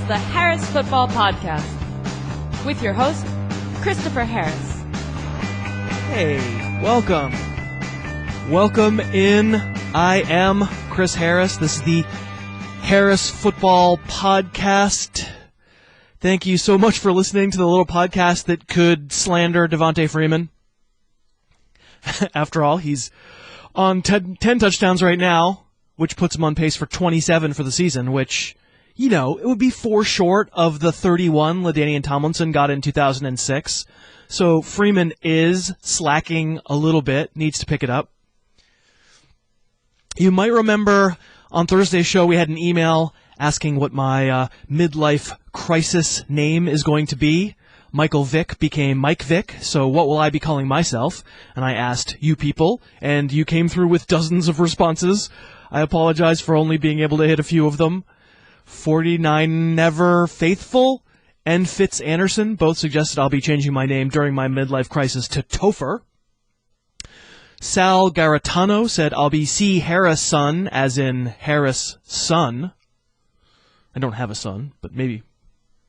the Harris Football Podcast with your host, Christopher Harris. Hey, welcome. Welcome in. I am Chris Harris. This is the Harris Football Podcast. Thank you so much for listening to the little podcast that could slander Devontae Freeman. After all, he's on 10 touchdowns right now, which puts him on pace for 27 for the season, which, you know, it would be 4 short of the 31 LaDainian Tomlinson got in 2006. So Freeman is slacking a little bit, needs to pick it up. You might remember on Thursday's show we had an email asking what my midlife crisis name is going to be. Michael Vick became Mike Vick, so what will I be calling myself? And I asked you people, and you came through with dozens of responses. I apologize for only being able to hit a few of them. 49 Never Faithful and Fitz Anderson both suggested I'll be changing my name during my midlife crisis to Topher. Sal Garatano said I'll be C. Harris son, as in Harris son. I don't have a son, but maybe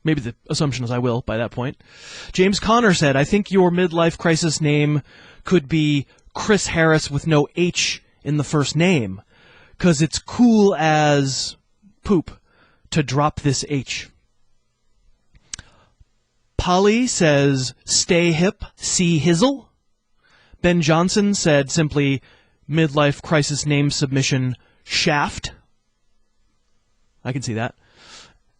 the assumption is I will by that point. James Connor said, I think your midlife crisis name could be Chris Harris with no H in the first name, because it's cool as poop to drop this H. Polly says, stay hip, see hizzle. Ben Johnson said simply, midlife crisis name submission, Shaft. I can see that.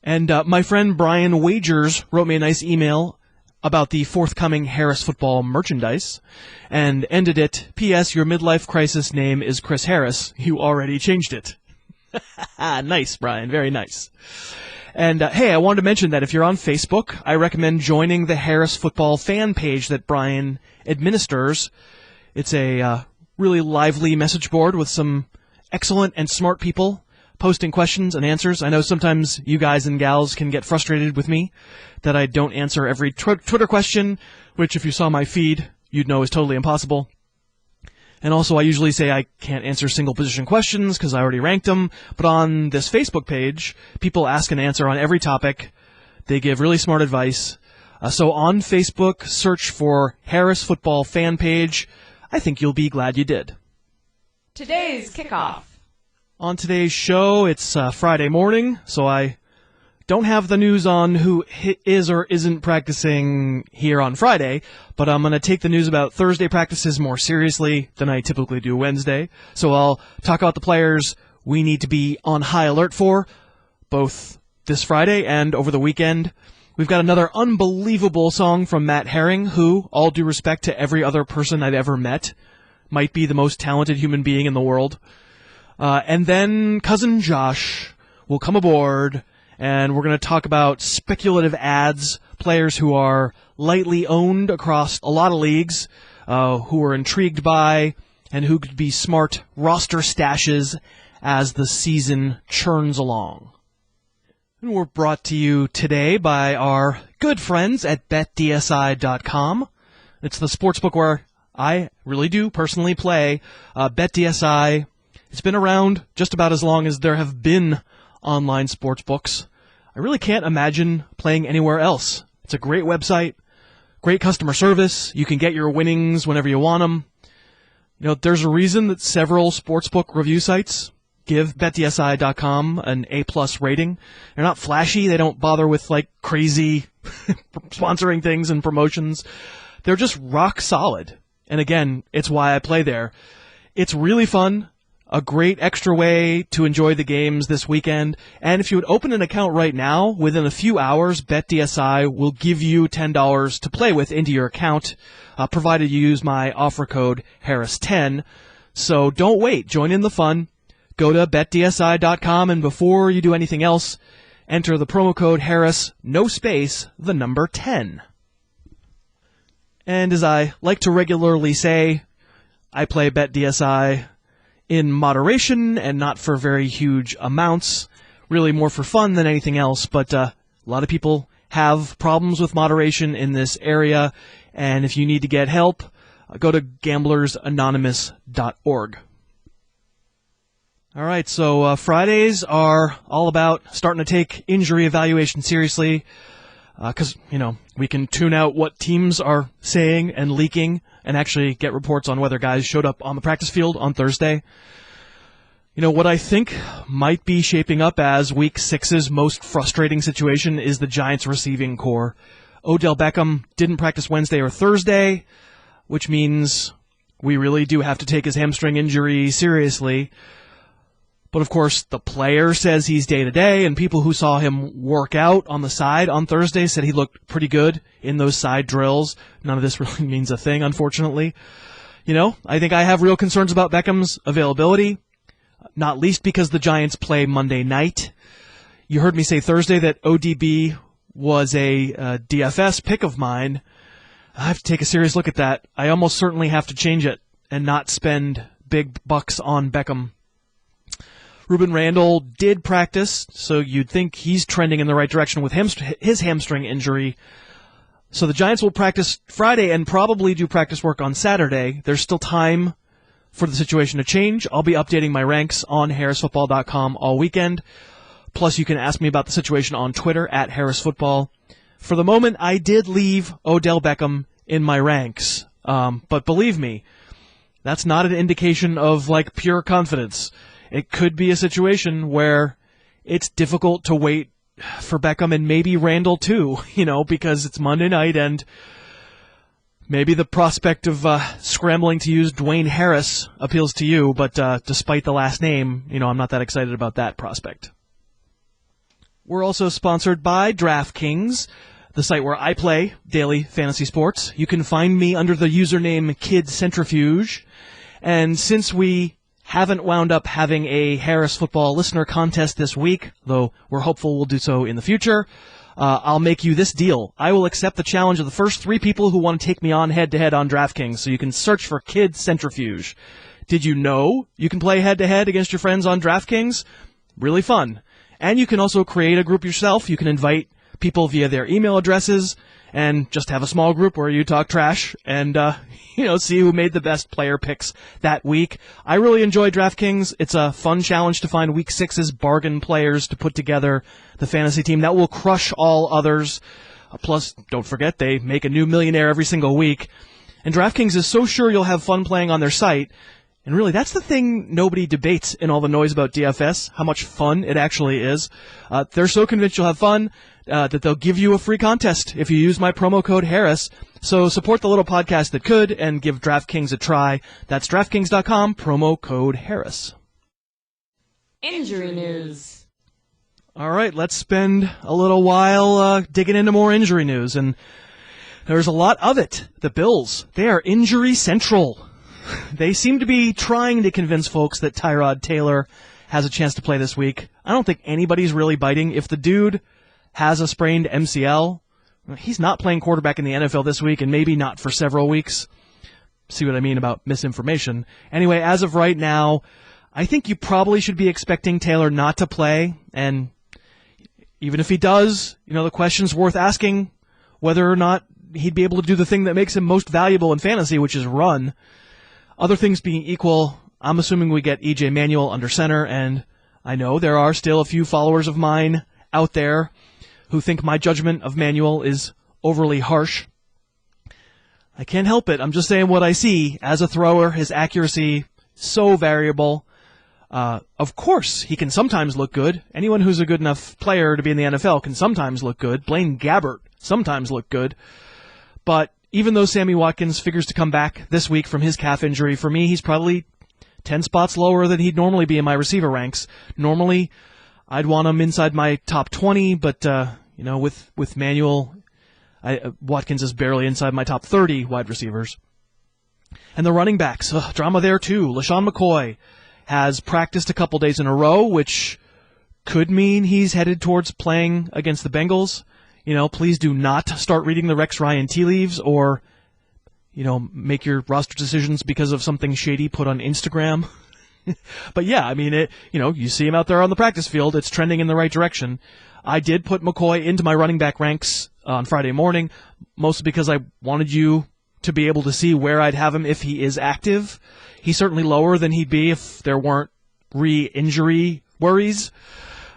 And my friend Brian Wagers wrote me a nice email about the forthcoming Harris Football merchandise and ended it, P.S. Your midlife crisis name is Chris Harris. You already changed it. Nice, Brian. Very nice. And, hey, I wanted to mention that if you're on Facebook, I recommend joining the Harris Football fan page that Brian administers. It's a really lively message board with some excellent and smart people posting questions and answers. I know sometimes you guys and gals can get frustrated with me that I don't answer every Twitter question, which if you saw my feed, you'd know is totally impossible. And also I usually say I can't answer single position questions because I already ranked them. But on this Facebook page, people ask and answer on every topic. They give really smart advice. So on Facebook, search for Harris Football Fan Page. I think you'll be glad you did. Today's kickoff. On today's show, it's Friday morning, so I don't have the news on who is or isn't practicing here on Friday, but I'm going to take the news about Thursday practices more seriously than I typically do Wednesday. So I'll talk about the players we need to be on high alert for, both this Friday and over the weekend. We've got another unbelievable song from Matt Herring, who, all due respect to every other person I've ever met, might be the most talented human being in the world. And then Cousin Josh will come aboard, and we're going to talk about speculative ads, players who are lightly owned across a lot of leagues, who are intrigued by, and who could be smart roster stashes as the season churns along. And we're brought to you today by our good friends at BetDSI.com. It's the sportsbook where I really do personally play. BetDSI, it's been around just about as long as there have been online sportsbooks. I really can't imagine playing anywhere else. It's a great website, great customer service. You can get your winnings whenever you want them. You know, there's a reason that several sportsbook review sites give BetDSI.com an A+ rating. They're not flashy. They don't bother with, like, crazy sponsoring things and promotions. They're just rock solid. And again, it's why I play there. It's really fun. A great extra way to enjoy the games this weekend. And if you would open an account right now, within a few hours, BetDSI will give you $10 to play with into your account, provided you use my offer code Harris10. So don't wait. Join in the fun. Go to BetDSI.com, and before you do anything else, enter the promo code Harris, no space, the number 10. And as I like to regularly say, I play BetDSI in moderation and not for very huge amounts, really more for fun than anything else, but a lot of people have problems with moderation in this area, and if you need to get help, go to gamblersanonymous.org. All right, so Fridays are all about starting to take injury evaluation seriously because, we can tune out what teams are saying and leaking and actually get reports on whether guys showed up on the practice field on Thursday. What I think might be shaping up as Week 6's most frustrating situation is the Giants' receiving core. Odell Beckham didn't practice Wednesday or Thursday, which means we really do have to take his hamstring injury seriously. But of course, the player says he's day-to-day, and people who saw him work out on the side on Thursday said he looked pretty good in those side drills. None of this really means a thing, unfortunately. I think I have real concerns about Beckham's availability, not least because the Giants play Monday night. You heard me say Thursday that ODB was a DFS pick of mine. I have to take a serious look at that. I almost certainly have to change it and not spend big bucks on Beckham. Ruben Randle did practice, so you'd think he's trending in the right direction with his hamstring injury. So the Giants will practice Friday and probably do practice work on Saturday. There's still time for the situation to change. I'll be updating my ranks on harrisfootball.com all weekend. Plus, you can ask me about the situation on Twitter at harrisfootball. For the moment, I did leave Odell Beckham in my ranks. But believe me, that's not an indication of pure confidence. It could be a situation where it's difficult to wait for Beckham and maybe Randall too, because it's Monday night and maybe the prospect of scrambling to use Dwayne Harris appeals to you, but despite the last name, I'm not that excited about that prospect. We're also sponsored by DraftKings, the site where I play daily fantasy sports. You can find me under the username KidCentrifuge, and since we haven't wound up having a Harris Football listener contest this week, though we're hopeful we'll do so in the future, I'll make you this deal. I will accept the challenge of the first 3 people who want to take me on head-to-head on DraftKings, so you can search for Kid Centrifuge. Did you know you can play head-to-head against your friends on DraftKings? Really fun. And you can also create a group yourself. You can invite people via their email addresses and just have a small group where you talk trash and, see who made the best player picks that week. I really enjoy DraftKings. It's a fun challenge to find Week 6's bargain players to put together the fantasy team that will crush all others. Plus, don't forget, they make a new millionaire every single week. And DraftKings is so sure you'll have fun playing on their site. And really, that's the thing nobody debates in all the noise about DFS, how much fun it actually is. They're so convinced you'll have fun that they'll give you a free contest if you use my promo code Harris. So support the little podcast that could and give DraftKings a try. That's DraftKings.com, promo code Harris. Injury news. All right, let's spend a little while digging into more injury news. And there's a lot of it. The Bills, they are injury central. They seem to be trying to convince folks that Tyrod Taylor has a chance to play this week. I don't think anybody's really biting. If the dude has a sprained MCL, he's not playing quarterback in the NFL this week and maybe not for several weeks. See what I mean about misinformation? Anyway, as of right now, I think you probably should be expecting Taylor not to play. And even if he does, the question's worth asking whether or not he'd be able to do the thing that makes him most valuable in fantasy, which is run. Other things being equal, I'm assuming we get E.J. Manuel under center, and I know there are still a few followers of mine out there who think my judgment of Manuel is overly harsh. I can't help it. I'm just saying what I see. As a thrower, his accuracy, so variable. Of course, he can sometimes look good. Anyone who's a good enough player to be in the NFL can sometimes look good. Blaine Gabbert sometimes looked good. But even though Sammy Watkins figures to come back this week from his calf injury, for me, he's probably 10 spots lower than he'd normally be in my receiver ranks. Normally, I'd want him inside my top 20, but, with Manuel, Watkins is barely inside my top 30 wide receivers. And the running backs, drama there too. LaShawn McCoy has practiced a couple days in a row, which could mean he's headed towards playing against the Bengals. Please do not start reading the Rex Ryan tea leaves or, make your roster decisions because of something shady put on Instagram. But yeah, you see him out there on the practice field. It's trending in the right direction. I did put McCoy into my running back ranks on Friday morning, mostly because I wanted you to be able to see where I'd have him if he is active. He's certainly lower than he'd be if there weren't re-injury worries,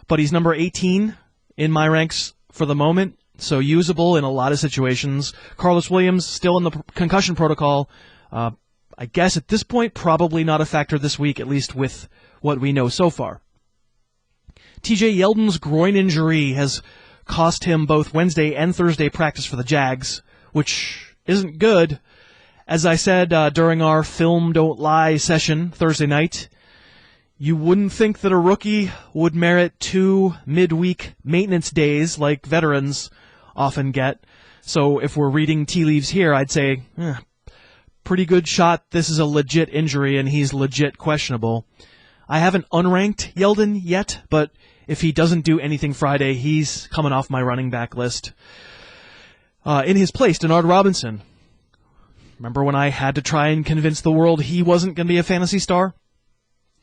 but he's number 18 in my ranks for the moment, so usable in a lot of situations. Carlos Williams still in the concussion protocol. I guess at this point, probably not a factor this week, at least with what we know so far. TJ Yeldon's groin injury has cost him both Wednesday and Thursday practice for the Jags, which isn't good. As I said during our Film Don't Lie session Thursday night, you wouldn't think that a rookie would merit 2 midweek maintenance days like veterans often get. So if we're reading tea leaves here, I'd say, pretty good shot this is a legit injury and he's legit questionable. I haven't unranked Yeldon yet, but if he doesn't do anything Friday, he's coming off my running back list. In his place, Denard Robinson. Remember when I had to try and convince the world he wasn't going to be a fantasy star?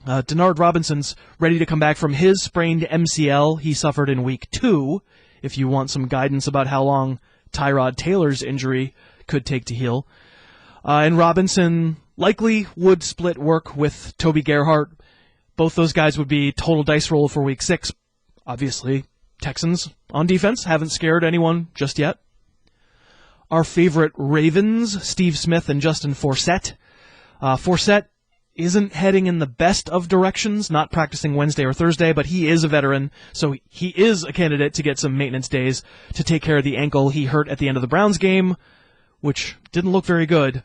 Denard Robinson's ready to come back from his sprained MCL he suffered in week 2, if you want some guidance about how long Tyrod Taylor's injury could take to heal. And Robinson likely would split work with Toby Gerhart. Both those guys would be total dice roll for week 6. Obviously, Texans on defense haven't scared anyone just yet. Our favorite Ravens, Steve Smith and Justin Forsett. Forsett isn't heading in the best of directions, not practicing Wednesday or Thursday, but he is a veteran, so he is a candidate to get some maintenance days to take care of the ankle he hurt at the end of the Browns game, which didn't look very good.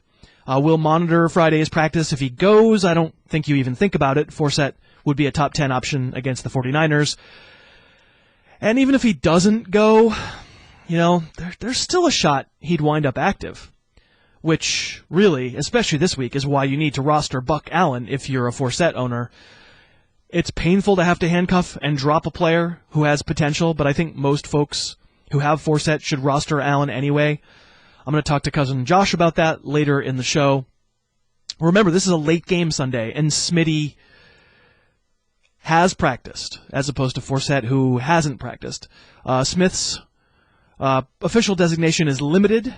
We'll monitor Friday's practice. If he goes, I don't think you even think about it. Forsett would be a top 10 option against the 49ers. And even if he doesn't go, there's still a shot he'd wind up active, which really, especially this week, is why you need to roster Buck Allen if you're a Forsett owner. It's painful to have to handcuff and drop a player who has potential, but I think most folks who have Forsett should roster Allen anyway. I'm going to talk to cousin Josh about that later in the show. Remember, this is a late game Sunday, and Smitty has practiced, as opposed to Forsett, who hasn't practiced. Smith's official designation is limited,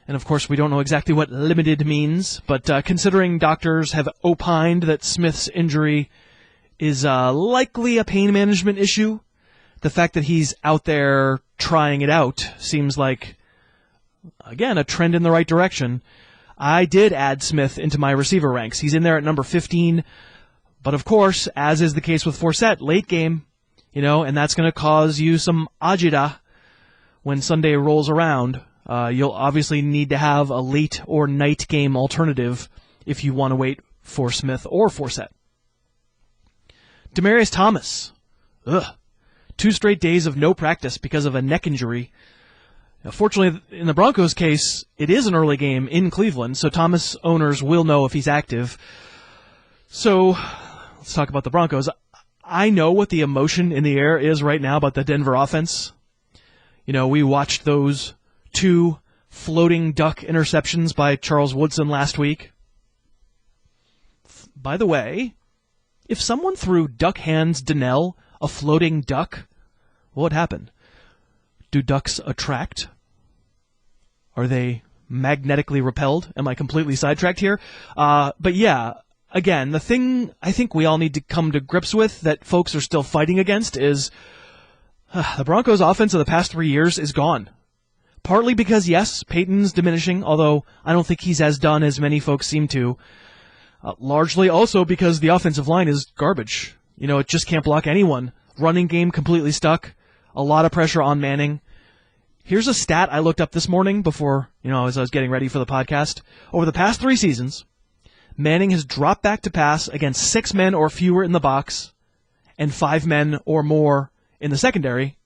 and of course we don't know exactly what limited means, but considering doctors have opined that Smith's injury is likely a pain management issue, the fact that he's out there trying it out seems like, again, a trend in the right direction. I did add Smith into my receiver ranks. He's in there at number 15. But of course, as is the case with Forsett, late game, and that's going to cause you some agita when Sunday rolls around. You'll obviously need to have a late or night game alternative if you want to wait for Smith or Forsett. Demaryius Thomas. 2 straight days of no practice because of a neck injury. Fortunately, in the Broncos' case, it is an early game in Cleveland, so Thomas owners will know if he's active. So, let's talk about the Broncos. I know what the emotion in the air is right now about the Denver offense. We watched those 2 floating duck interceptions by Charles Woodson last week. By the way, if someone threw Duck Hands Donnell a floating duck, what would happen? Do ducks attract? Are they magnetically repelled? Am I completely sidetracked here? But yeah, again, the thing I think we all need to come to grips with that folks are still fighting against is the Broncos' offense of the past 3 years is gone. Partly because, yes, Peyton's diminishing, although I don't think he's as done as many folks seem to. Largely also because the offensive line is garbage. It just can't block anyone. Running game completely stuck. A lot of pressure on Manning. Here's a stat I looked up this morning before, as I was getting ready for the podcast. Over the past 3 seasons, Manning has dropped back to pass against 6 men or fewer in the box and 5 men or more in the secondary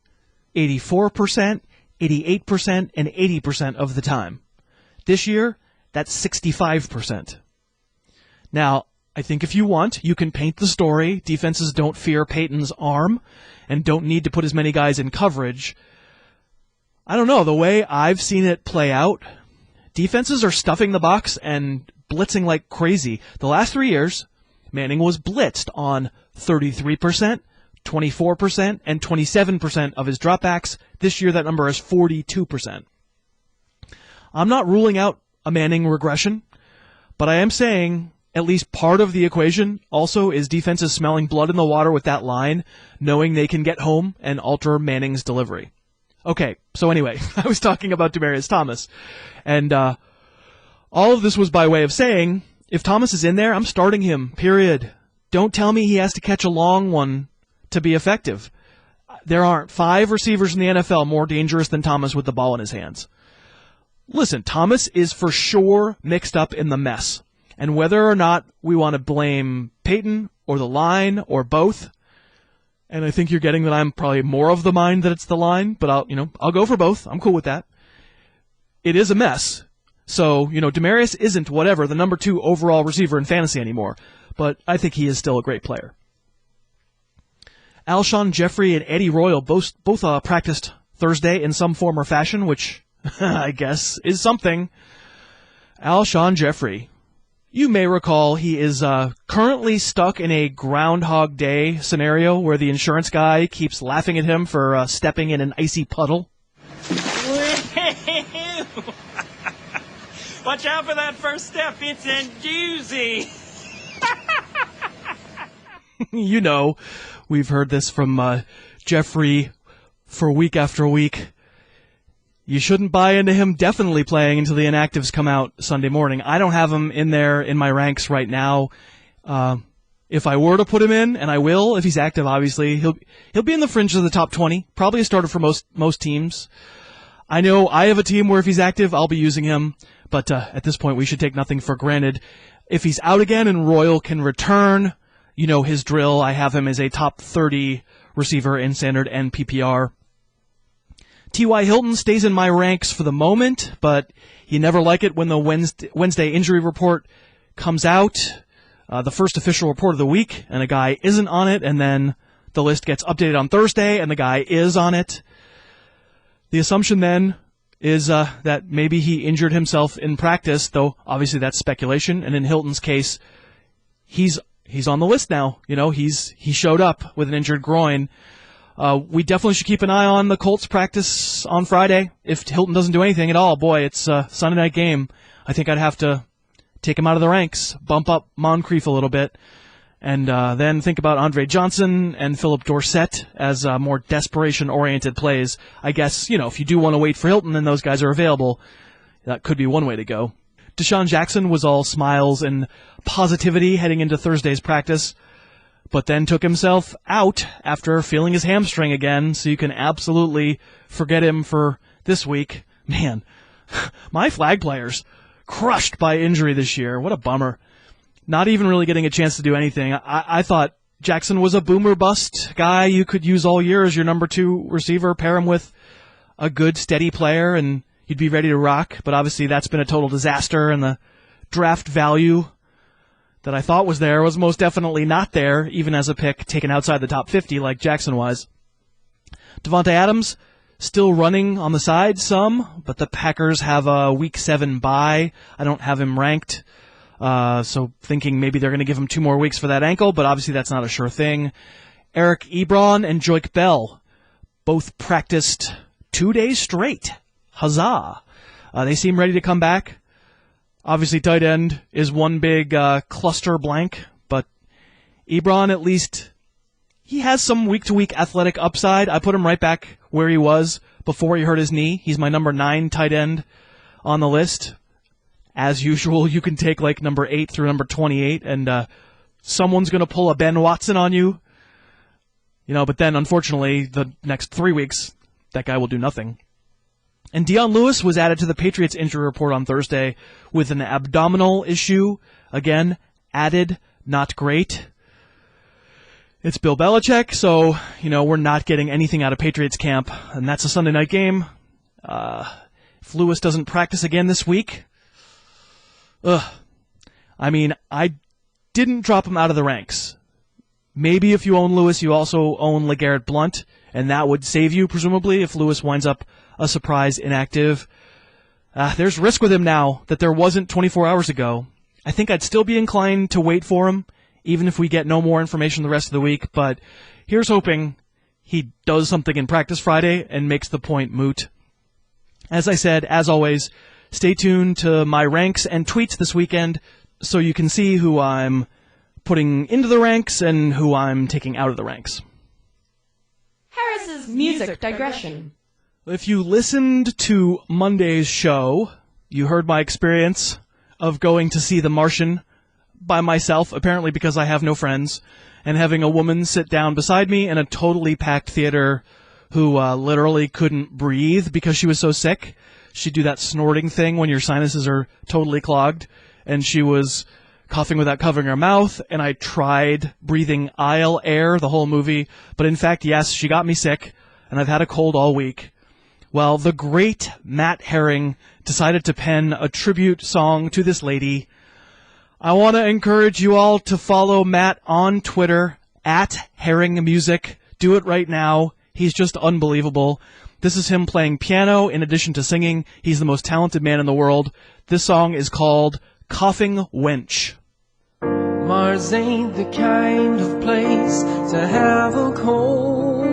84%, 88%, and 80% of the time. This year, that's 65%. Now, I think if you want, you can paint the story. Defenses don't fear Peyton's arm and don't need to put as many guys in coverage. I don't know. The way I've seen it play out, defenses are stuffing the box and blitzing like crazy. The last 3 years, Manning was blitzed on 33%, 24%, and 27% of his dropbacks. This year, that number is 42%. I'm not ruling out a Manning regression, but I am saying at least part of the equation also is defenses smelling blood in the water with that line, knowing they can get home and alter Manning's delivery. Okay, so anyway, I was talking about Demaryius Thomas, and all of this was by way of saying, if Thomas is in there, I'm starting him, period. Don't tell me he has to catch a long one to be effective. There aren't 5 receivers in the NFL more dangerous than Thomas with the ball in his hands. Listen, Thomas is for sure mixed up in the mess. And whether or not we want to blame Peyton or the line or both, and I think you're getting that I'm probably more of the mind that it's the line, but I'll go for both. I'm cool with that. It is a mess. So, Demaryius isn't whatever, the number 2 overall receiver in fantasy anymore, but I think he is still a great player. Alshon Jeffrey and Eddie Royal both practiced Thursday in some form or fashion, which I guess is something. Alshon Jeffrey. You may recall he is currently stuck in a Groundhog Day scenario where the insurance guy keeps laughing at him for stepping in an icy puddle. Watch out for that first step. It's a doozy. We've heard this from Jeffrey for week after week. You shouldn't buy into him definitely playing until the inactives come out Sunday morning. I don't have him in there in my ranks right now. If I were to put him in, and I will, if he's active, obviously, he'll be in the fringe of the top 20. Probably a starter for most teams. I know I have a team where if he's active, I'll be using him. But at this point, we should take nothing for granted. If he's out again and Royal can return, his drill. I have him as a top 30 receiver in standard and PPR. T.Y. Hilton stays in my ranks for the moment, but you never like it when the Wednesday injury report comes out, the first official report of the week, and a guy isn't on it, and then the list gets updated on Thursday, and the guy is on it. The assumption then is that maybe he injured himself in practice, though obviously that's speculation, and in Hilton's case, he's on the list now. He showed up with an injured groin. We definitely should keep an eye on the Colts practice on Friday. If Hilton doesn't do anything at all, boy, it's a Sunday night game. I think I'd have to take him out of the ranks, bump up Moncrief a little bit, and then think about Andre Johnson and Philip Dorsett as more desperation-oriented plays. I guess, if you do want to wait for Hilton and those guys are available, that could be one way to go. Deshaun Jackson was all smiles and positivity heading into Thursday's practice, but then took himself out after feeling his hamstring again, so you can absolutely forget him for this week. Man, my flag players crushed by injury this year. What a bummer. Not even really getting a chance to do anything. I thought Jackson was a boomer bust guy you could use all year as your number 2 receiver, pair him with a good, steady player, and you'd be ready to rock. But obviously that's been a total disaster, and the draft value that I thought was there was most definitely not there, even as a pick taken outside the top 50 like Jackson was. Devontae Adams still running on the side some, but the Packers have a Week 7 bye. I don't have him ranked, so thinking maybe they're going to give him 2 more weeks for that ankle, but obviously that's not a sure thing. Eric Ebron and Joik Bell both practiced 2 days straight. Huzzah! They seem ready to come back. Obviously, tight end is one big cluster blank, but Ebron, at least, he has some week-to-week athletic upside. I put him right back where he was before he hurt his knee. He's my number 9 tight end on the list. As usual, you can take like number 8 through number 28, and someone's going to pull a Ben Watson on you. But then, unfortunately, the next 3 weeks, that guy will do nothing. And Dion Lewis was added to the Patriots injury report on Thursday with an abdominal issue. Again, added, not great. It's Bill Belichick, so, we're not getting anything out of Patriots camp, and that's a Sunday night game. If Lewis doesn't practice again this week, I didn't drop him out of the ranks. Maybe if you own Lewis, you also own LeGarrette Blount, and that would save you, presumably, if Lewis winds up a surprise inactive. There's risk with him now that there wasn't 24 hours ago. I think I'd still be inclined to wait for him, even if we get no more information the rest of the week, but here's hoping he does something in practice Friday and makes the point moot. As I said, as always, stay tuned to my ranks and tweets this weekend. so you can see who I'm putting into the ranks and who I'm taking out of the ranks. Harris's Music Digression. If you listened to Monday's show, you heard my experience of going to see The Martian by myself, apparently because I have no friends, and having a woman sit down beside me in a totally packed theater who literally couldn't breathe because she was so sick. She'd do that snorting thing when your sinuses are totally clogged, and she was coughing without covering her mouth, and I tried breathing aisle air the whole movie, but in fact, yes, she got me sick, and I've had a cold all week. Well, the great Matt Herring decided to pen a tribute song to this lady. I want to encourage you all to follow Matt on Twitter, @HerringMusic. Do it right now. He's just unbelievable. This is him playing piano in addition to singing. He's the most talented man in the world. This song is called Coughing Wench. Mars ain't the kind of place to have a cold.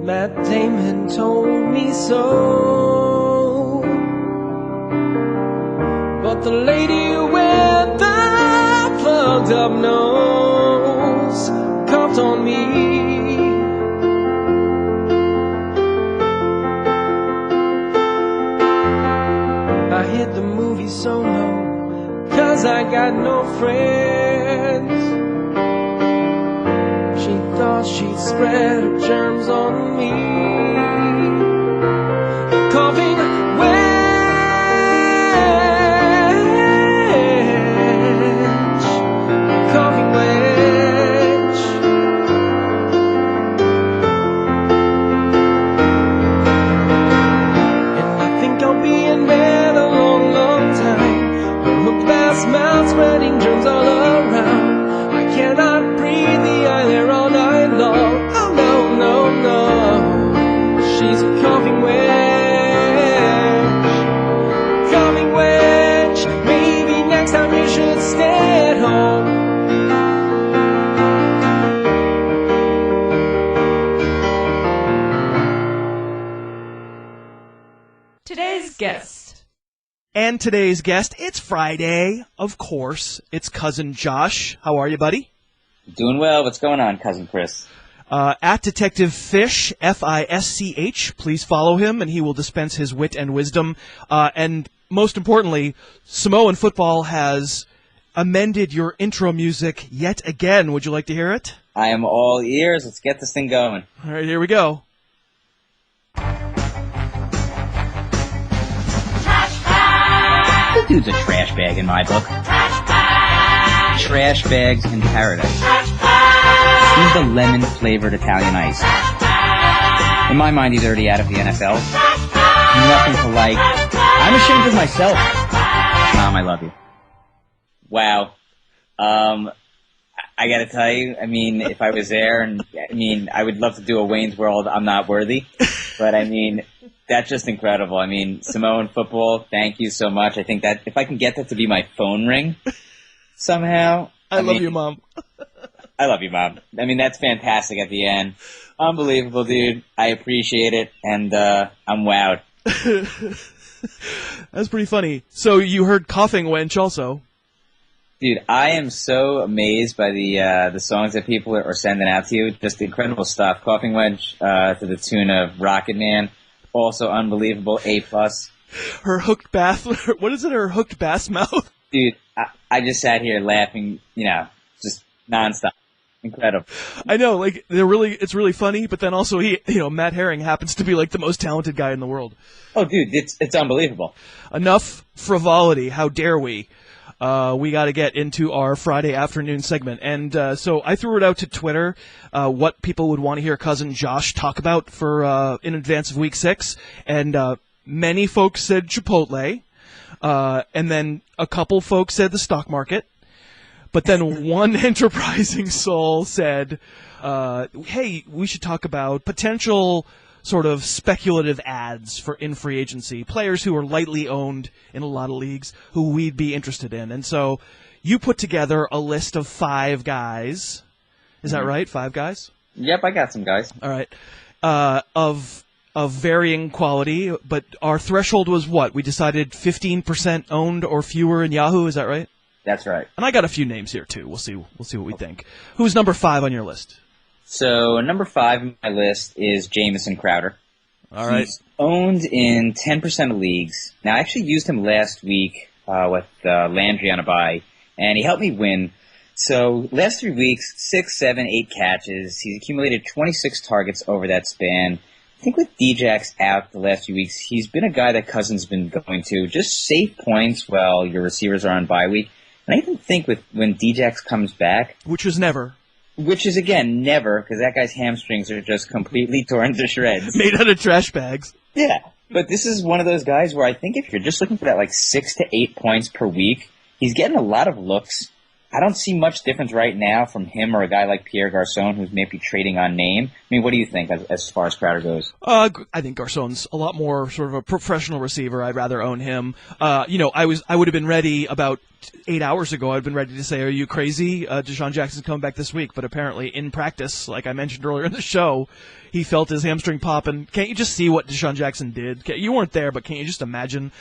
Matt Damon told me so. But the lady with the plugged up nose coughed on me. I hit the movie solo, 'cause I got no friends. She thought she'd spread her germs on me. Coughing wench, coughing wench. And I think I'll be in bed a long, long time. A hooked bass mouth spreading germs all around. I cannot breathe the air there all night long. Oh no, no, no. She's a coughing wench. Coughing wench. Maybe next time you should stay at home. Today's guest. And today's guest, it's Friday, of course. It's Cousin Josh. How are you, buddy? Doing well. What's going on, Cousin Chris? At Detective Fish, Fisch, please follow him, and he will dispense his wit and wisdom. And most importantly, Samoan football has amended your intro music yet again. Would you like to hear it? I am all ears. Let's get this thing going. All right, here we go. This dude's a trash bag in my book. Trash bags in paradise. He's the lemon-flavored Italian ice. In my mind, he's already out of the NFL. Nothing to like. I'm ashamed of myself. Mom, I love you. Wow. I gotta tell you, I mean, if I was there, and I mean, I would love to do a Wayne's World, I'm not worthy. But I mean, that's just incredible. I mean, Samoan football, thank you so much. I think that if I can get that to be my phone ring somehow. I love you, Mom. I love you, Mom. I mean, that's fantastic at the end. Unbelievable, dude. I appreciate it, and I'm wowed. That's pretty funny. So you heard Coughing Wench also. Dude, I am so amazed by the songs that people are sending out to you. Just incredible stuff. Coughing Wench to the tune of Rocket Man. Also unbelievable. A+. Her hooked bath. What is it? Her hooked bass mouth? Dude, I just sat here laughing, just nonstop. Incredible. I know, like it's really funny, but then also Matt Herring happens to be like the most talented guy in the world. Oh, dude, it's unbelievable. Enough frivolity. How dare we? We got to get into our Friday afternoon segment. And so I threw it out to Twitter what people would want to hear Cousin Josh talk about for in advance of Week 6. And many folks said Chipotle. And then a couple folks said the stock market. But then one enterprising soul said, hey, we should talk about potential sort of speculative ads in free agency, players who are lightly owned in a lot of leagues who we'd be interested in. And so you put together a list of 5 guys. Is that right? 5 guys? Yep, I got some guys. All right. Of of varying quality, but our threshold was what? We decided 15% owned or fewer in Yahoo, is that right? That's right. And I got a few names here, too. We'll see what we think. Who's number 5 on your list? So number 5 on my list is Jamison Crowder. All right. He's owned in 10% of leagues. Now, I actually used him last week with Landry on a bye, and he helped me win. So last 3 weeks, 6, 7, 8 catches. He's accumulated 26 targets over that span. I think with Djax out the last few weeks, he's been a guy that Cousins has been going to. Just save points while your receivers are on bye week. And I even think when Djax comes back... Which is never. Which is, again, never, because that guy's hamstrings are just completely torn to shreds. Made out of trash bags. Yeah, but this is one of those guys where I think if you're just looking for that 6 to 8 points per week, he's getting a lot of looks. I don't see much difference right now from him or a guy like Pierre Garçon, who's maybe trading on name. I mean, what do you think as far as Crowder goes? I think Garçon's a lot more sort of a professional receiver. I'd rather own him. I would have been ready about 8 hours ago. I'd been ready to say, "Are you crazy? Deshaun Jackson's coming back this week." But apparently, in practice, like I mentioned earlier in the show, he felt his hamstring pop. And can't you just see what Deshaun Jackson did? You weren't there, but can't you just imagine,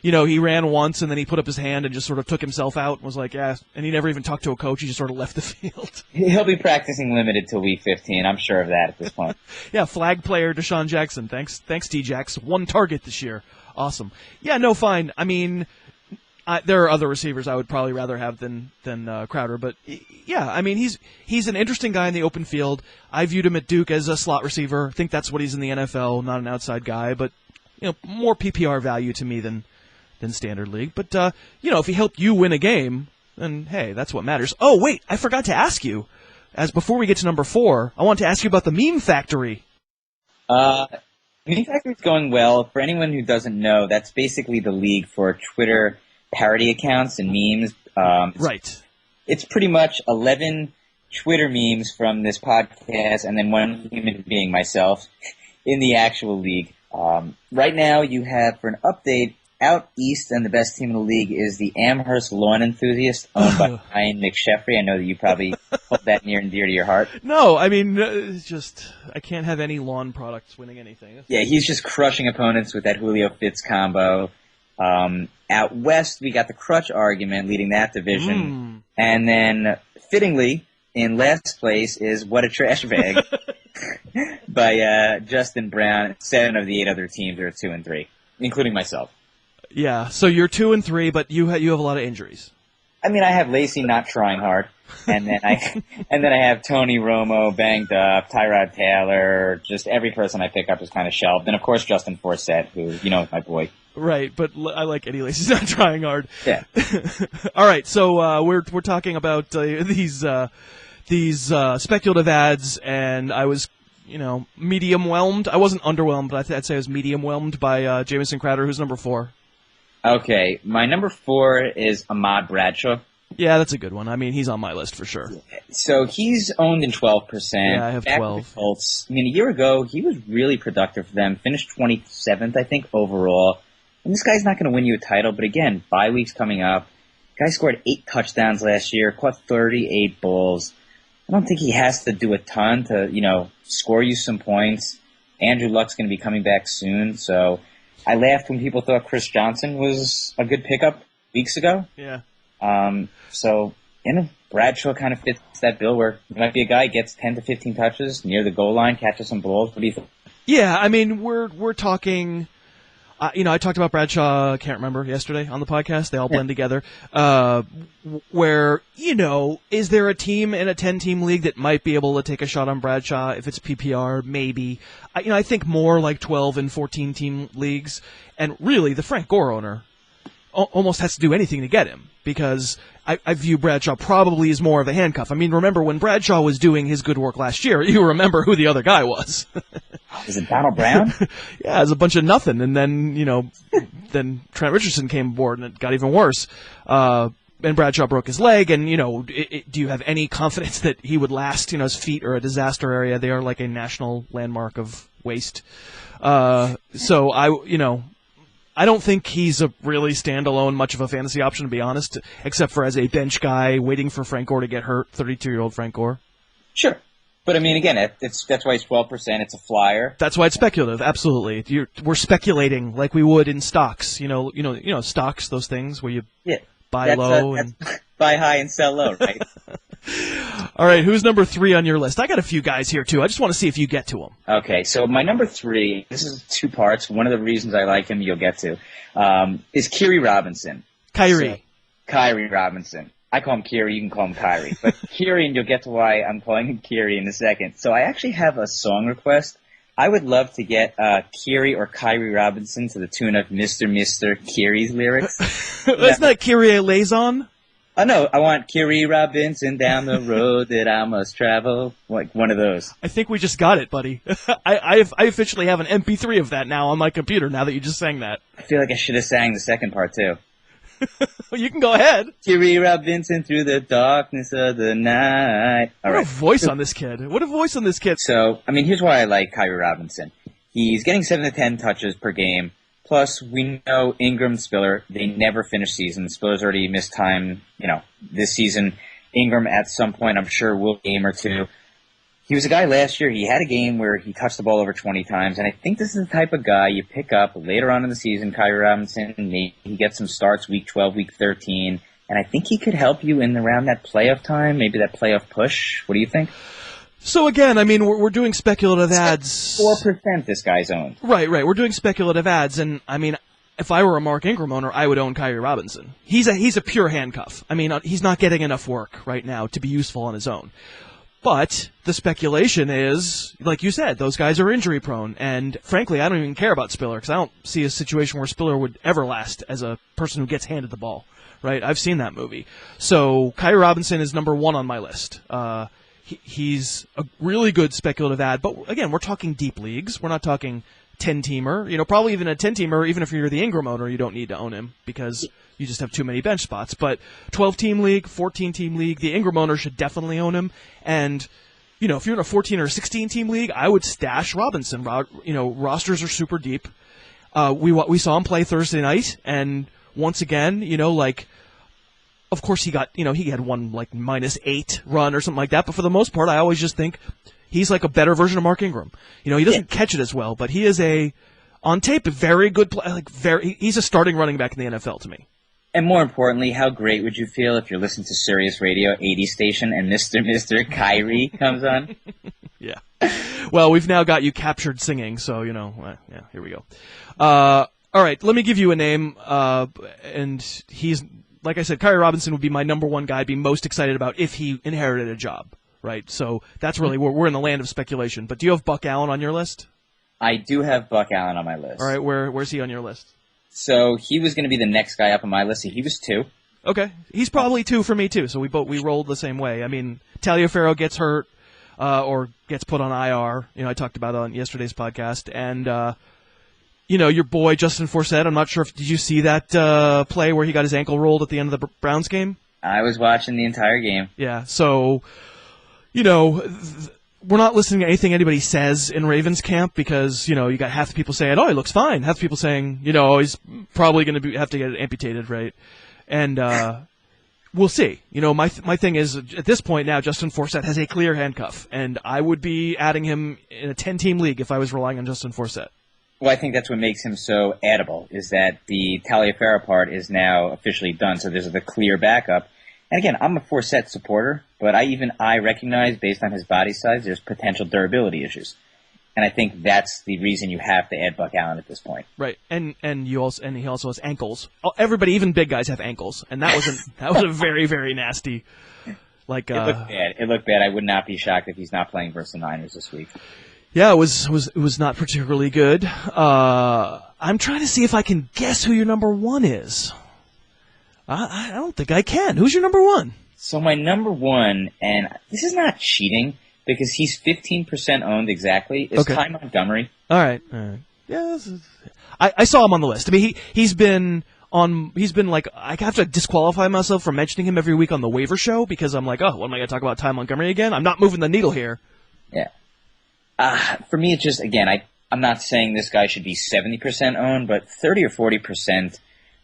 he ran once and then he put up his hand and just sort of took himself out and was like, yeah, and he never even talked to a coach. He just sort of left the field. He'll be practicing limited till week 15. I'm sure of that at this point. Yeah, flag player Deshaun Jackson. Thanks, Djax. 1 target this year. Awesome. Yeah, no, fine. I mean, there are other receivers I would probably rather have than Crowder, but yeah, I mean, he's an interesting guy in the open field. I viewed him at Duke as a slot receiver. I think that's what he's in the NFL, not an outside guy, but more PPR value to me than Standard League. But, if he helped you win a game, then, hey, that's what matters. Oh, wait, I forgot to ask you, before we get to number 4, I want to ask you about the Meme Factory. Meme Factory is going well. For anyone who doesn't know, that's basically the league for Twitter parody accounts and memes. Right. It's pretty much 11 Twitter memes from this podcast and then one human being, myself, in the actual league. Right now, you have, for an update, out east, and the best team in the league is the Amherst Lawn Enthusiast, owned by Ryan McSheffrey. I know that you probably hold that near and dear to your heart. No, I mean, I can't have any lawn products winning anything. Yeah, he's just crushing opponents with that Julio Fitz combo. Out west, we got the Crutch Argument leading that division. And then, fittingly, in last place is What a Trash Bag by Justin Brown. 7 of the 8 other teams are 2 and 3, including myself. Yeah, so you're 2 and 3, but you have a lot of injuries. I mean, I have Lacey not trying hard, and then I have Tony Romo banged up, Tyrod Taylor, just every person I pick up is kind of shelved, and of course Justin Forsett, who is my boy. Right, but I like Eddie Lacy's not trying hard. Yeah. All right, so we're talking about these speculative ads, and I was medium-whelmed. I wasn't underwhelmed, but I'd say I was medium-whelmed by Jamison Crowder, who's number 4. Okay, my number 4 is Ahmad Bradshaw. Yeah, that's a good one. I mean, he's on my list for sure. So he's owned in 12%. Yeah, I have 12. Back with the Colts. I mean, a year ago, he was really productive for them. Finished 27th, I think, overall. And this guy's not going to win you a title, but again, bye week's coming up. Guy scored 8 touchdowns last year, caught 38 balls. I don't think he has to do a ton to, score you some points. Andrew Luck's going to be coming back soon, so I laughed when people thought Chris Johnson was a good pickup weeks ago. Yeah. Bradshaw kind of fits that bill where he might be a guy who gets 10 to 15 touches near the goal line, catches some balls. What do you think? Yeah, I mean, we're talking. I talked about Bradshaw, I can't remember, yesterday on the podcast. They all blend together. Where, is there a team in a 10-team league that might be able to take a shot on Bradshaw? If it's PPR, maybe. I think more like 12 and 14-team leagues. And really, the Frank Gore owner almost has to do anything to get him, because I view Bradshaw probably as more of a handcuff. I mean, remember when Bradshaw was doing his good work last year, you remember who the other guy was. Is it Donald Brown? Yeah, it was a bunch of nothing. And then, then Trent Richardson came aboard and it got even worse. And Bradshaw broke his leg. And, do you have any confidence that he would last? His feet are a disaster area. They are like a national landmark of waste. So I don't think he's a really standalone much of a fantasy option, to be honest, except for as a bench guy waiting for Frank Gore to get hurt, 32-year-old Frank Gore. Sure. But I mean, again, that's why it's 12%. It's a flyer. That's why it's speculative. Absolutely, we're speculating like we would in stocks. You know, stocks, those things where you buy low and buy high and sell low, right? All right, who's number 3 on your list? I got a few guys here too. I just want to see if you get to them. Okay, so my number 3. This is 2 parts. One of the reasons I like him, you'll get to, is Kyrie Robinson. Kyrie Robinson. I call him Kyrie, you can call him Kyrie. But Kyrie, and you'll get to why I'm calling him Kyrie in a second. So I actually have a song request. I would love to get Kyrie or Kyrie Robinson to the tune of Mr. Kyrie's lyrics. Isn't that Kyrie Lazon? Oh, no, I want Kyrie Robinson down the road that I must travel. Like one of those. I think we just got it, buddy. I officially have an MP3 of that now on my computer now that you just sang that. I feel like I should have sang the second part, too. Well, you can go ahead. Kyrie Robinson through the darkness of the night. What a voice on this kid. What a voice on this kid. So, I mean, here's why I like Kyrie Robinson. He's getting 7 to 10 touches per game. Plus, we know Ingram, Spiller, they never finish seasons. Spiller's already missed time, this season. Ingram, at some point, I'm sure, will game or two. He was a guy last year, he had a game where he touched the ball over 20 times, and I think this is the type of guy you pick up later on in the season, Kyrie Robinson. Maybe he gets some starts week 12, week 13, and I think he could help you in around that playoff time, maybe that playoff push. What do you think? So again, I mean, we're doing speculative ads. 4% this guy's owned. Right. We're doing speculative ads, and I mean, if I were a Mark Ingram owner, I would own Kyrie Robinson. He's a pure handcuff. I mean, he's not getting enough work right now to be useful on his own. But the speculation is, like you said, those guys are injury prone, and frankly, I don't even care about Spiller because I don't see a situation where Spiller would ever last as a person who gets handed the ball. Right? I've seen that movie. So Kyrie Robinson is number 1 on my list. He's a really good speculative ad, but again, we're talking deep leagues. We're not talking 10-teamer. Probably even a 10-teamer, even if you're the Ingram owner, you don't need to own him because you just have too many bench spots. But 12-team league, 14-team league, the Ingram owner should definitely own him. And, if you're in a 14 or 16-team league, I would stash Robinson. Rosters are super deep. We saw him play Thursday night, and once again, of course, he had one -8 run or something like that. But for the most part, I always just think he's like a better version of Mark Ingram. He doesn't catch it as well, but he is on tape, a very good play. He's a starting running back in the NFL to me. And more importantly, how great would you feel if you're listening to Sirius Radio 80 station and Mr. Kyrie comes on? Yeah. Well, we've now got you captured singing, so here we go. All right, let me give you a name, and he's. Like I said, Kyrie Robinson would be my number 1 guy I'd be most excited about if he inherited a job, right? So that's really where we're in the land of speculation. But do you have Buck Allen on your list? I do have Buck Allen on my list. All right, where's he on your list? So he was going to be the next guy up on my list. So he was 2. Okay, he's probably 2 for me too. So we rolled the same way. I mean, Taliaferro gets hurt or gets put on IR. I talked about it on yesterday's podcast, and your boy Justin Forsett. I'm not sure did you see that play where he got his ankle rolled at the end of the Browns game? I was watching the entire game. Yeah, so we're not listening to anything anybody says in Ravens camp because you got half the people saying, "Oh, he looks fine," half the people saying, he's probably going to have to get it amputated, right? And we'll see. My thing is at this point now, Justin Forsett has a clear handcuff, and I would be adding him in a 10-team league if I was relying on Justin Forsett. Well, I think that's what makes him so addable, is that the Taliaferro part is now officially done, so there's the clear backup. And again, I'm a Forsett supporter, but I recognize, based on his body size, there's potential durability issues. And I think that's the reason you have to add Buck Allen at this point. Right, and he also has ankles. Everybody, even big guys, have ankles, and that was a very, very nasty. It looked bad. It looked bad. I would not be shocked if he's not playing versus the Niners this week. Yeah, it was not particularly good. I'm trying to see if I can guess who your number 1 is. I don't think I can. Who's your number 1? So my number 1, and this is not cheating because he's 15% owned exactly, is Ty Montgomery. All right. Yeah, I saw him on the list. I mean, he's been like, I have to disqualify myself from mentioning him every week on the waiver show because I'm like, oh, what am I going to talk about Ty Montgomery again? I'm not moving the needle here. Yeah. For me, it's just, again, I'm not saying this guy should be 70% owned, but 30 or 40%.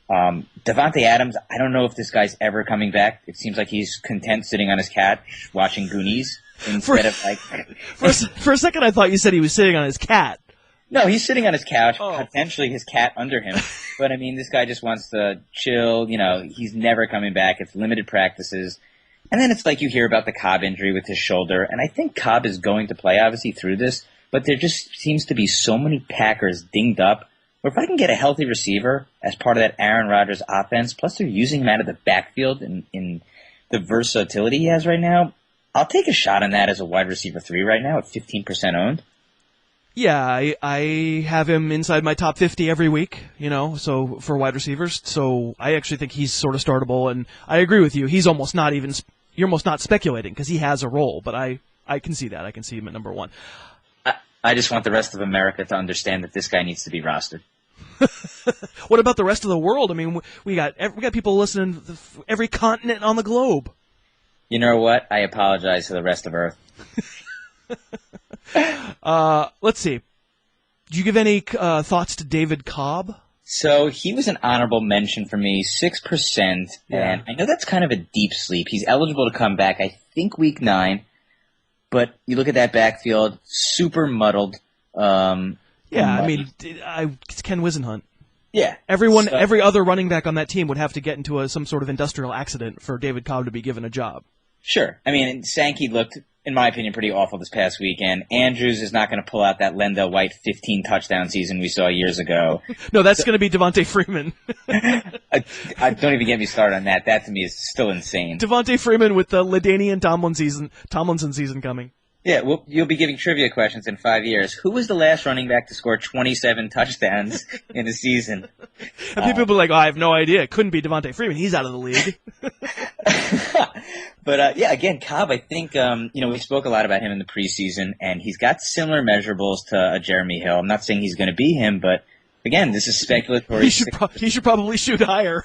Devontae Adams, I don't know if this guy's ever coming back. It seems like he's content sitting on his couch watching Goonies. instead of like. For a second, I thought you said he was sitting on his cat. No, he's sitting on his couch, Oh. potentially his cat under him. But I mean, this guy just wants to chill. You know, he's never coming back. It's limited practices. And then it's like you hear about the Cobb injury with his shoulder. And I think Cobb is going to play, obviously, through this. But there just seems to be so many Packers dinged up. Or if I can get a healthy receiver as part of that Aaron Rodgers offense, plus they're using him out of the backfield in the versatility he has right now, I'll take a shot on that as a wide receiver 3 right now at 15% owned. Yeah, I have him inside my top 50 every week, so for wide receivers. So I actually think he's sort of startable, and I agree with you. He's almost not even – you're almost not speculating because he has a role, but I can see that. I can see him at number 1. I just want the rest of America to understand that this guy needs to be rostered. What about the rest of the world? I mean, we got people listening to every continent on the globe. You know what? I apologize to the rest of Earth. Let's see. Did you give any thoughts to David Cobb? So he was an honorable mention for me, 6%. Yeah. And I know that's kind of a deep sleep. He's eligible to come back, I think, week 9. But you look at that backfield, super muddled. Yeah, I mean, it's Ken Wisenhunt. Yeah. Every other running back on that team would have to get into some sort of industrial accident for David Cobb to be given a job. Sure. I mean, Sankey looked, in my opinion, pretty awful this past weekend. Andrews is not going to pull out that Lendell White 15-touchdown season we saw years ago. No, that's going to be Devontae Freeman. I don't even get me started on that. That, to me, is still insane. Devontae Freeman with the LaDainian Tomlinson season coming. Yeah, well, you'll be giving trivia questions in 5 years. Who was the last running back to score 27 touchdowns in a season? And people will be like, I have no idea. It couldn't be Devontae Freeman. He's out of the league. But, yeah, again, Cobb, I think, we spoke a lot about him in the preseason, and he's got similar measurables to Jeremy Hill. I'm not saying he's going to be him, but, again, this is speculatory. He should probably shoot higher.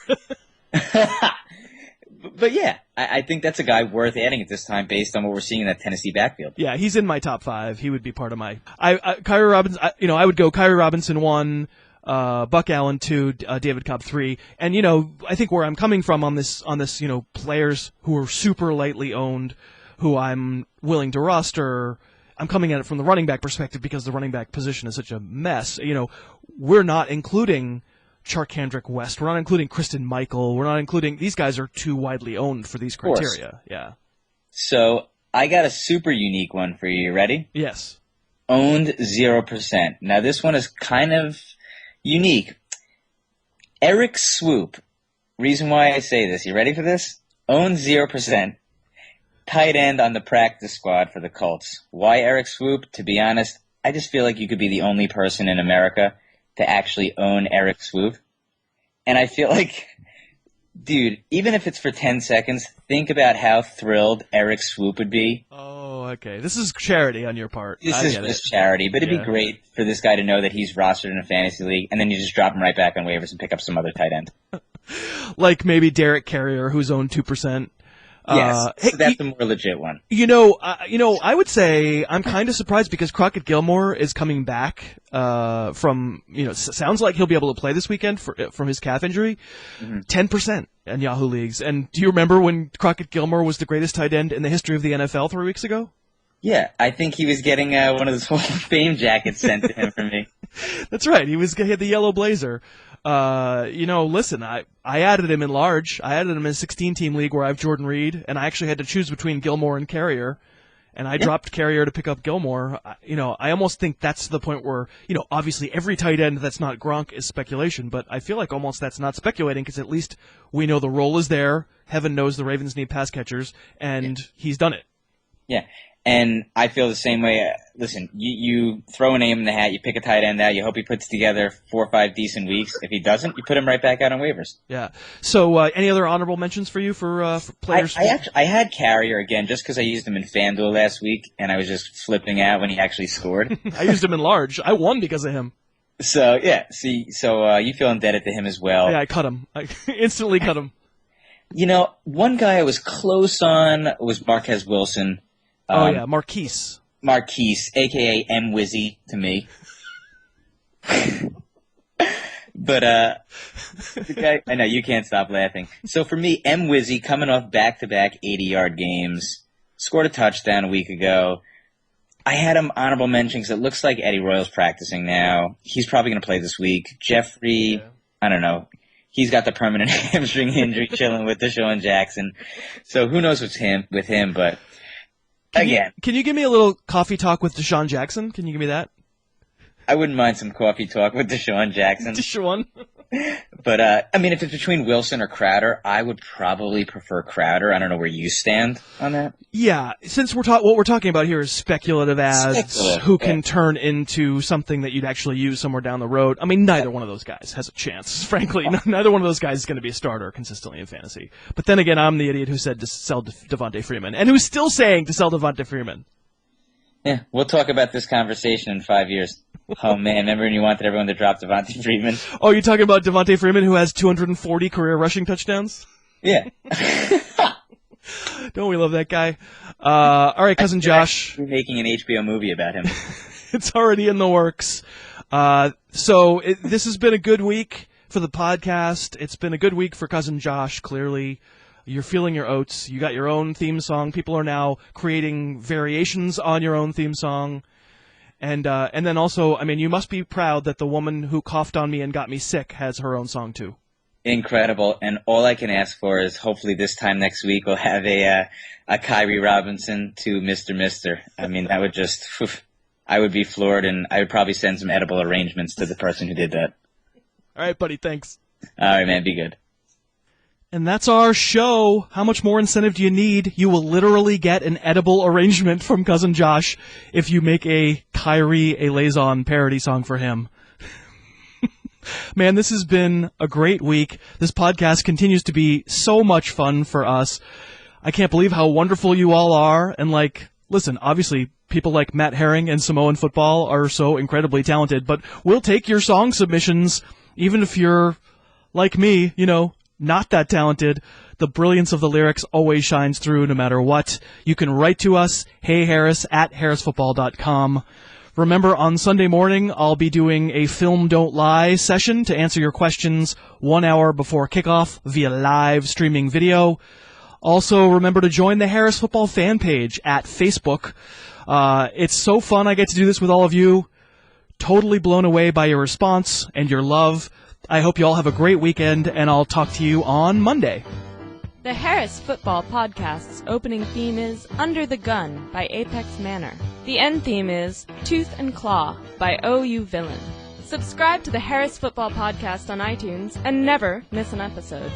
But yeah, I think that's a guy worth adding at this time based on what we're seeing in that Tennessee backfield. Yeah, he's in my top 5. He would be part of my. Kyrie Robinson. I would go Kyrie Robinson 1, Buck Allen 2, David Cobb 3, and I think where I'm coming from on this, players who are super lightly owned, who I'm willing to roster. I'm coming at it from the running back perspective because the running back position is such a mess. We're not including Charkandrick West. We're not including Kristen Michael. We're not including – these guys are too widely owned for these criteria. Yeah. So I got a super unique one for you. You ready? Yes. Owned 0%. Now this one is kind of unique. Eric Swoop. Reason why I say this. You ready for this? Owned 0%. Tight end on the practice squad for the Colts. Why Eric Swoop? To be honest, I just feel like you could be the only person in America to actually own Eric Swoop. And I feel like, dude, even if it's for 10 seconds, think about how thrilled Eric Swoop would be. Oh, okay. This is charity on your part. This is just charity, but it'd be great for this guy to know that he's rostered in a fantasy league, and then you just drop him right back on waivers and pick up some other tight end. Like maybe Derek Carrier, who's owned 2%. Yes, so that's the more legit one. I would say I'm kind of surprised because Crockett Gilmore is coming back from, sounds like he'll be able to play this weekend from his calf injury. 10% in Yahoo leagues. And do you remember when Crockett Gilmore was the greatest tight end in the history of the NFL 3 weeks ago? Yeah, I think he was getting one of those Hall of Fame jackets sent to him from me. That's right. He had the yellow blazer. Listen, I added him in large. I added him in a 16-team league where I have Jordan Reed, and I actually had to choose between Gilmore and Carrier, and I dropped Carrier to pick up Gilmore. I almost think that's the point where, obviously every tight end that's not Gronk is speculation, but I feel like almost that's not speculating because at least we know the role is there. Heaven knows the Ravens need pass catchers, and he's done it. Yeah. And I feel the same way. Listen, you throw a name in the hat, you pick a tight end out, you hope he puts together 4 or 5 decent weeks. If he doesn't, you put him right back out on waivers. Yeah. So any other honorable mentions for you for players? I had Carrier again just because I used him in FanDuel last week, and I was just flipping out when he actually scored. I used him in large. I won because of him. So, yeah. So you feel indebted to him as well. Yeah, I cut him. I instantly cut him. One guy I was close on was Marquez Wilson. Marquise, a.k.a. M-Wizzy to me. But the guy, I know, you can't stop laughing. So for me, M-Wizzy coming off back-to-back 80-yard games, scored a touchdown a week ago. I had him honorable mention because it looks like Eddie Royal's practicing now. He's probably going to play this week. Jeffrey, I don't know. He's got the permanent hamstring injury chilling with Deshaun Jackson. So who knows what's with him, but again. Can you give me a little coffee talk with Deshaun Jackson? Can you give me that? I wouldn't mind some coffee talk with Deshaun Jackson. Deshaun. But, I mean, if it's between Wilson or Crowder, I would probably prefer Crowder. I don't know where you stand on that. Yeah, since what we're talking about here is speculative ads who can turn into something that you'd actually use somewhere down the road. I mean, neither one of those guys has a chance, frankly. Neither one of those guys is going to be a starter consistently in fantasy. But then again, I'm the idiot who said to sell Devontae Freeman, and who's still saying to sell Devontae Freeman. Yeah, we'll talk about this conversation in 5 years. Oh, man, remember when you wanted everyone to drop Devontae Freeman? Oh, you're talking about Devontae Freeman who has 240 career rushing touchdowns? Yeah. Don't we love that guy? All right, Cousin Josh. We're making an HBO movie about him. It's already in the works. This has been a good week for the podcast. It's been a good week for Cousin Josh, clearly. You're feeling your oats. You got your own theme song. People are now creating variations on your own theme song. And then also, I mean, you must be proud that the woman who coughed on me and got me sick has her own song too. Incredible. And all I can ask for is hopefully this time next week we'll have a Kyrie Robinson to Mr. I mean, that would just, I would be floored, and I would probably send some edible arrangements to the person who did that. All right, buddy. Thanks. All right, man. Be good. And that's our show. How much more incentive do you need? You will literally get an edible arrangement from Cousin Josh if you make a Kyrie Elazon parody song for him. Man, this has been a great week. This podcast continues to be so much fun for us. I can't believe how wonderful you all are. And listen, obviously people like Matt Herring and Samoan Football are so incredibly talented, but we'll take your song submissions even if you're like me, not that talented. The brilliance of the lyrics always shines through no matter what. You can write to us, heyharris@harrisfootball.com. Remember, on Sunday morning, I'll be doing a Film Don't Lie session to answer your questions 1 hour before kickoff via live streaming video. Also, remember to join the Harris Football fan page at Facebook. It's so fun I get to do this with all of you. Totally blown away by your response and your love. I hope you all have a great weekend, and I'll talk to you on Monday. The Harris Football Podcast's opening theme is Under the Gun by Apex Manor. The end theme is Tooth and Claw by OU Villain. Subscribe to the Harris Football Podcast on iTunes and never miss an episode.